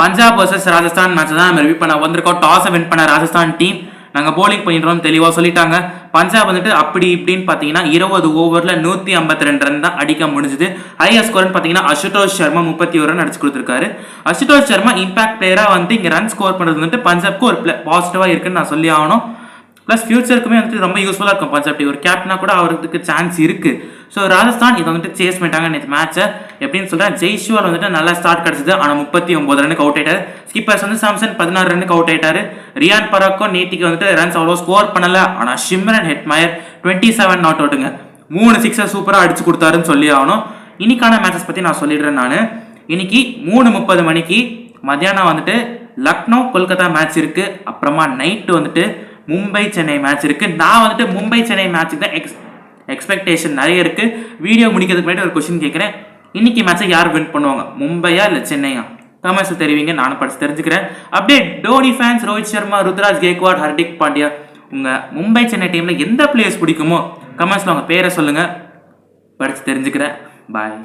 Punjab versus Rajasthan match தான் நம்ம review பண்ண வந்திருக்கோம். டாஸை வின் பண்ண ராஜஸ்தான் டீம் நாங்கள் போலிங் பண்ணிடுறோம் தெளிவாக சொல்லிட்டாங்க. பஞ்சாப் வந்துட்டு அப்படி இப்படின்னு பார்த்தீங்கன்னா 20 ஓவரில் 152 ரன் தான் அடிக்க முடிஞ்சுது. ஹையஸ்ட் ஸ்கோர்னு பார்த்தீங்கன்னா அசுதோஷ் சர்மா 31 ரன் அடிச்சு கொடுத்துருக்காரு. அசுதோஷ் சர்மா இம்பாக்ட் பிளேயராக வந்துட்டு இங்கே ரன் ஸ்கோர் பண்ணுறது வந்துட்டு பஞ்சாப்க்கு ஒரு பாசிட்டிவாக இருக்குன்னு நான் சொல்லி ஆகணும். ப்ளஸ் ஃபியூச்சருக்குமே வந்துட்டு ரொம்ப யூஸ்ஃபுல்லாக இருக்கும். பஞ்சாப் டீம் ஒரு கேப்டனாக கூட அவருக்கு சான்ஸ் இருக்குது. ஸோ ராஜஸ்தான் இதை வந்துட்டு சேஸ் பண்ணிட்டாங்க நேற்று மேட்சை. எப்படின்னு சொல்கிறேன், ஜெய்ஷ்வால் வந்துட்டு நல்லா ஸ்டார்ட் கிடச்சிது. ஆனால் 39 ரனுக்கு அவுட் ஆயிட்டார். ஸ்கிப்பர்ஸ் வந்து சாம்சன் 16 ரனுக்கு அவுட் ஆயிட்டார். ரியான் பராக்கும் நேற்றுக்கு வந்துட்டு ரன்ஸ் அவ்வளோ ஸ்கோர் பண்ணலை. ஆனால் ஷிம்ரன் ஹெட்மயர் 27 நாட் அவுட்டுங்க, 3 சிக்ஸர் சூப்பராக அடிச்சு கொடுத்தாருன்னு சொல்லி ஆகணும். இன்னைக்கான மேட்சஸ் பற்றி நான் சொல்லிடுறேன். நான் இன்னைக்கு 3:30 மணிக்கு மத்தியானம் வந்துட்டு லக்னோ கொல்கத்தா மேட்ச் இருக்குது. அப்புறமா நைட்டு வந்துட்டு மும்பை சென்னை மேட்ச் இருக்குது. நான் வந்துட்டு மும்பை சென்னை மேட்ச்சுக்கு தான் எக்ஸ்பெக்டேஷன் நிறைய இருக்குது. வீடியோ முடிக்கிறதுக்கு முன்னாடி ஒரு கொஸ்டின் கேட்குறேன். இன்னைக்கு மேட்சை யார் வின் பண்ணுவாங்க, மும்பையா இல்லை சென்னையா? கமெண்ட்ஸ் தெரிவிங்க, நானும் படிச்சு தெரிஞ்சுக்கிறேன். அப்படியே டோனி ஃபேன்ஸ் ரோஹித் சர்மா, ருத்ராஜ் கேக்வாட், ஹர்திக் பாண்டியா, உங்கள் மும்பை சென்னை டீமில் எந்த பிளேயர்ஸ் பிடிக்குமோ கமெண்ட்ஸில் உங்கள் பேரை சொல்லுங்கள், படித்து தெரிஞ்சுக்கிறேன். பாய்.